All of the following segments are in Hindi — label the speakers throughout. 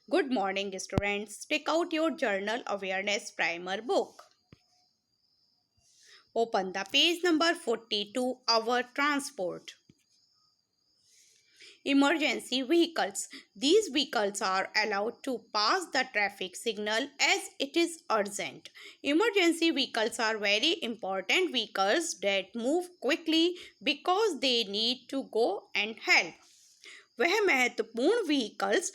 Speaker 1: Good morning, students. Take out your journal awareness primer book. Open the page number 42, Our Transport. Emergency vehicles. These vehicles are allowed to pass the traffic signal as it is urgent. Emergency vehicles are very important vehicles that move quickly because they need to go and help. वह महत्वपूर्ण व्हीकल्स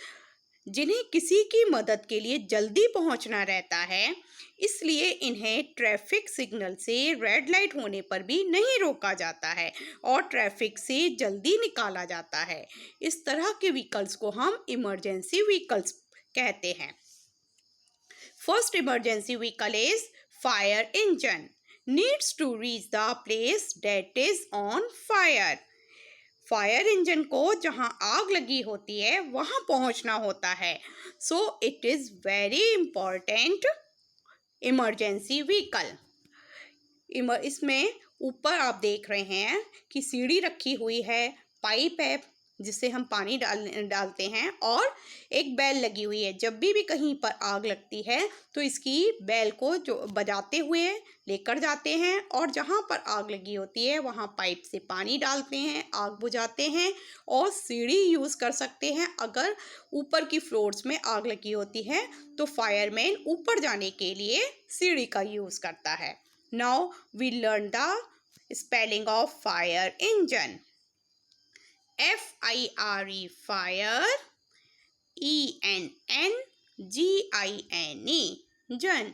Speaker 1: जिन्हें किसी की मदद के लिए जल्दी पहुंचना रहता है, इसलिए इन्हें ट्रैफिक सिग्नल से रेड लाइट होने पर भी नहीं रोका जाता है और ट्रैफिक से जल्दी निकाला जाता है। इस तरह के व्हीकल्स को हम इमरजेंसी व्हीकल्स कहते हैं। First emergency vehicle is fire engine, needs to reach the place that is on fire. Fire engine को जहां आग लगी होती है वहां पहुंचना होता है। So it is very important emergency vehicle. इसमें ऊपर आप देख रहे हैं कि सीढ़ी रखी हुई है, पाइप है जिससे हम पानी डालते हैं और एक बेल लगी हुई है। जब भी कहीं पर आग लगती है तो इसकी बेल को जो बजाते हुए लेकर जाते हैं और जहाँ पर आग लगी होती है वहाँ पाइप से पानी डालते हैं, आग बुझाते हैं और सीढ़ी यूज़ कर सकते हैं। अगर ऊपर की फ्लोर्स में आग लगी होती है तो फायरमैन ऊपर जाने के लिए सीढ़ी का यूज़ करता है। Now we learn the spelling of fire engine. F-I-R-E, fire. E-N-N-G-I-N-E, Gun.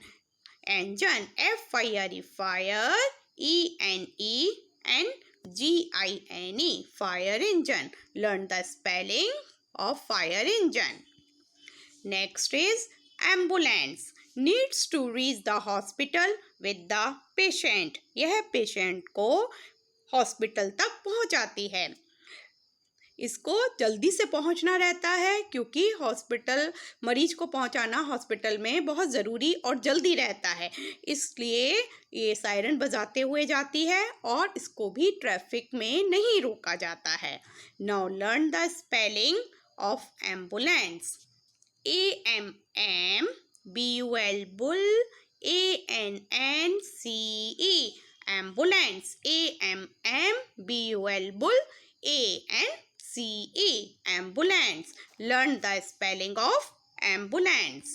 Speaker 1: Engine. F-I-R-E, fire. E-N-E-N-G-I-N-E, fire engine. Learn the spelling of fire engine. Next is ambulance. Needs to reach the hospital with the patient. यह पेशेंट को हॉस्पिटल तक पहुंचाती है। इसको जल्दी से पहुंचना रहता है क्योंकि हॉस्पिटल मरीज को पहुंचाना हॉस्पिटल में बहुत ज़रूरी और जल्दी रहता है, इसलिए ये सायरन बजाते हुए जाती है और इसको भी ट्रैफिक में नहीं रोका जाता है। Now learn the spelling of ambulance. A-M-M-B-U-L bull, A-N-N-C-E ambulance. A-M-M-B-U-L bull, A-N-C-E ambulance. Learn the spelling of ambulance.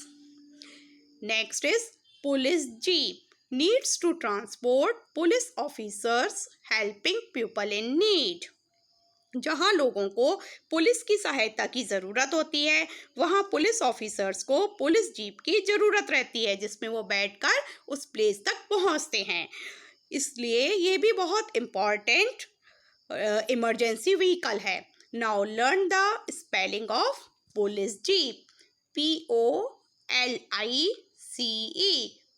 Speaker 1: Next is police jeep. Needs to transport police officers helping people in need. जहाँ लोगों को पुलिस की सहायता की ज़रूरत होती है वहाँ पुलिस ऑफिसर्स को पुलिस जीप की ज़रूरत रहती है जिसमें वो बैठकर उस प्लेस तक पहुँचते हैं। इसलिए ये भी बहुत इम्पॉर्टेंट इमरजेंसी व्हीकल है। Now learn the spelling of police jeep. P-O-L-I-C-E,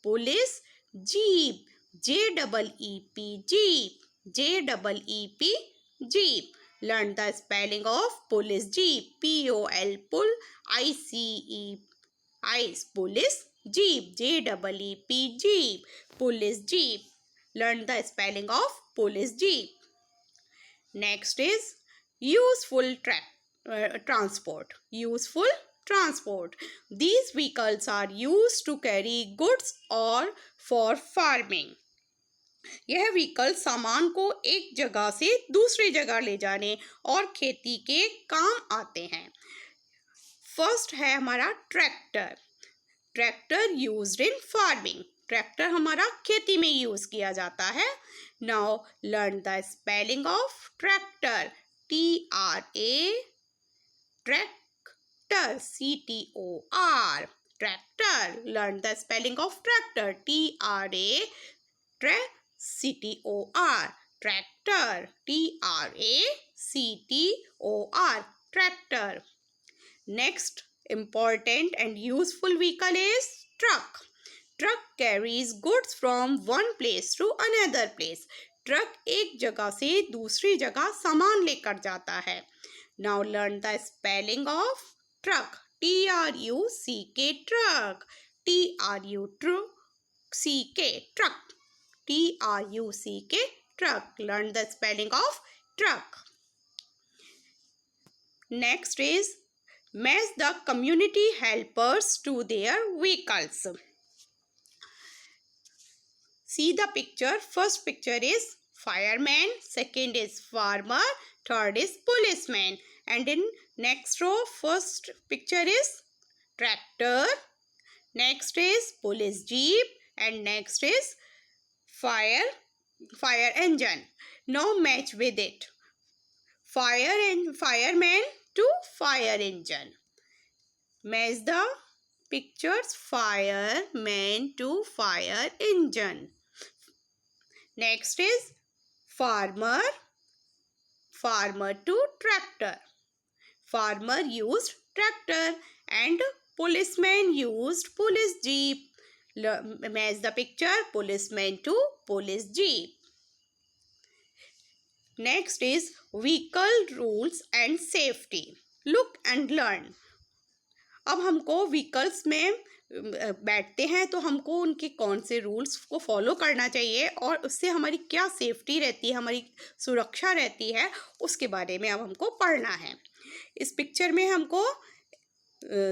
Speaker 1: police jeep. J-E-E-P, jeep. J-E-E-P, jeep. Learn the spelling of police jeep. P-O-L pol, I-C-E I police jeep. J-E-E-P, jeep, police jeep. Learn the spelling of police jeep. Next is useful transport. Useful transport. These vehicles are used to carry goods or for farming. यह व्हीकल सामान को एक जगह से दूसरी जगह ले जाने और खेती के काम आते हैं। फर्स्ट है हमारा tractor. Tractor used in farming. Tractor हमारा खेती में यूज किया जाता है। Now learn the spelling of tractor. T-R-A, tractor, C-T-O-R, tractor. Learn the spelling of tractor. T-R-A, C-T-O-R, tractor. T-R-A-C-T-O-R, tractor. Next important and useful vehicle is truck. Truck carries goods from one place to another place. Truck एक जगह से दूसरी जगह सामान लेकर जाता है। Now learn the spelling of truck. T-R-U-C-K, truck. T-R-U-C-K, truck. T-R-U-C-K, truck. Learn the spelling of truck. Next is Match the community helpers to their vehicles. See the picture. First picture is fireman, second is farmer, third is policeman. And in next row, first picture is tractor, next is police jeep, and next is fire engine. Now match with it. Fireman to fire engine. Match the pictures. Fireman to fire engine. Next is farmer to tractor. Farmer used tractor and policeman used police jeep. Match the picture. Policeman to police jeep. Next is vehicle rules and safety. Look and learn. अब हमको व्हीकल्स में बैठते हैं तो हमको उनके कौन से रूल्स को फॉलो करना चाहिए और उससे हमारी क्या सेफ्टी रहती है, हमारी सुरक्षा रहती है, उसके बारे में अब हमको पढ़ना है। इस पिक्चर में हमको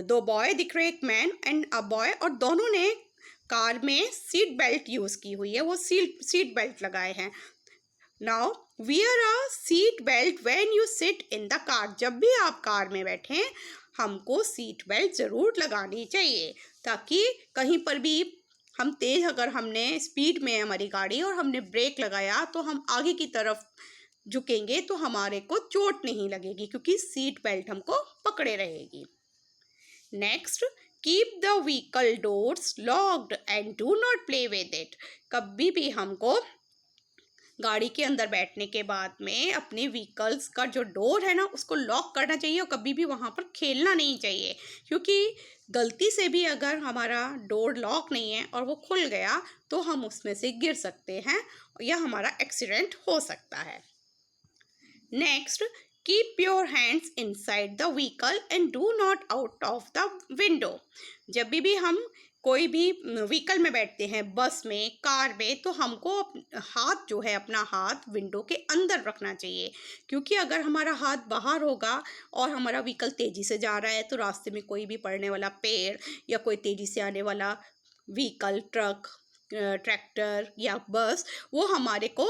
Speaker 1: दो बॉय दिख रहे, एक मैन एंड अ बॉय, और दोनों ने कार में सीट बेल्ट यूज़ की हुई है, वो सीट बेल्ट लगाए हैं। Now wear a seat belt when you sit in the car. जब भी आप कार में बैठें हमको सीट बेल्ट ज़रूर लगानी चाहिए, ताकि कहीं पर भी हम तेज़, अगर हमने स्पीड में हमारी गाड़ी और हमने ब्रेक लगाया तो हम आगे की तरफ झुकेंगे तो हमारे को चोट नहीं लगेगी, क्योंकि सीट बेल्ट हमको पकड़े रहेगी। Next, keep the vehicle doors locked and do not play with it. कभी भी हमको गाड़ी के अंदर बैठने के बाद में अपने व्हीकल्स का जो डोर है ना उसको लॉक करना चाहिए और कभी भी वहाँ पर खेलना नहीं चाहिए, क्योंकि गलती से भी अगर हमारा डोर लॉक नहीं है और वो खुल गया तो हम उसमें से गिर सकते हैं या हमारा एक्सीडेंट हो सकता है। Next, keep your hands inside the vehicle and do not out of the window. जब भी हम कोई भी व्हीकल में बैठते हैं, बस में, कार में, तो हमको हाथ जो है, अपना हाथ विंडो के अंदर रखना चाहिए, क्योंकि अगर हमारा हाथ बाहर होगा और हमारा व्हीकल तेज़ी से जा रहा है तो रास्ते में कोई भी पड़ने वाला पेड़ या कोई तेज़ी से आने वाला व्हीकल, ट्रक, ट्रैक्टर या बस, वो हमारे को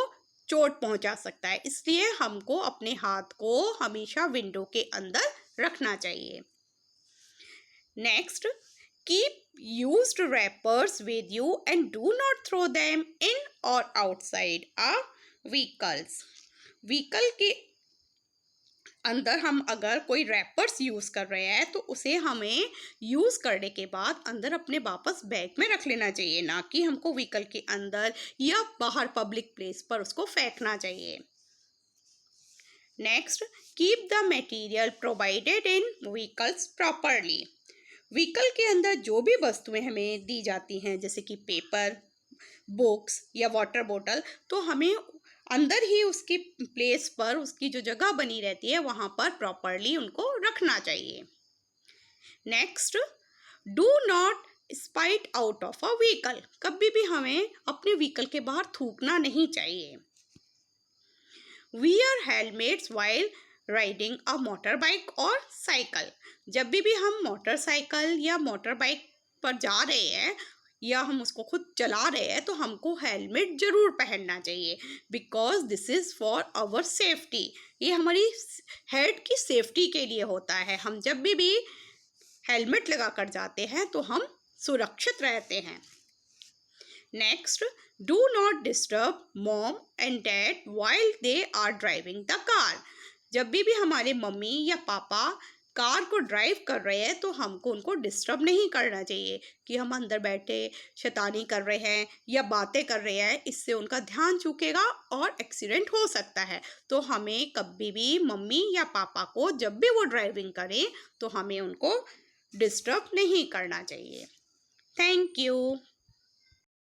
Speaker 1: चोट पहुंचा सकता है। इसलिए हमको अपने हाथ को हमेशा विंडो के अंदर रखना चाहिए। Next, keep used wrappers with you and do not throw them in or outside a vehicles. Vehicle के अंदर हम अगर कोई रैपर्स यूज़ कर रहे हैं तो उसे हमें यूज़ करने के बाद अंदर अपने वापस बैग में रख लेना चाहिए, ना कि हमको व्हीकल के अंदर या बाहर पब्लिक प्लेस पर उसको फेंकना चाहिए। Next, keep the material provided in vehicles properly. Vehicle के अंदर जो भी वस्तुएं हमें दी जाती हैं, जैसे कि पेपर, बुक्स या वाटर बोतल, तो हमें अंदर ही उसकी प्लेस पर, उसकी जो जगह बनी रहती है वहाँ पर प्रॉपरली उनको रखना चाहिए। Next, do not spite out of a vehicle. कभी भी हमें अपने व्हीकल के बाहर थूकना नहीं चाहिए। Wear helmets while riding a motor bike और साइकिल। जब भी हम मोटरसाइकिल या मोटर बाइक पर जा रहे हैं या हम उसको खुद चला रहे हैं तो हमको हेलमेट ज़रूर पहनना चाहिए, because this is for our safety. ये हमारी हेड की सेफ्टी के लिए होता है। हम जब भी हेलमेट लगा कर जाते हैं तो हम सुरक्षित रहते हैं। Next, do not disturb mom and dad while they are driving the car. जब भी हमारे मम्मी या पापा कार को ड्राइव कर रहे हैं तो हमको उनको डिस्टर्ब नहीं करना चाहिए कि हम अंदर बैठे शैतानी कर रहे हैं या बातें कर रहे हैं, इससे उनका ध्यान चूकेगा और एक्सीडेंट हो सकता है। तो हमें कभी भी मम्मी या पापा को जब भी वो ड्राइविंग करें तो हमें उनको डिस्टर्ब नहीं करना चाहिए। Thank you.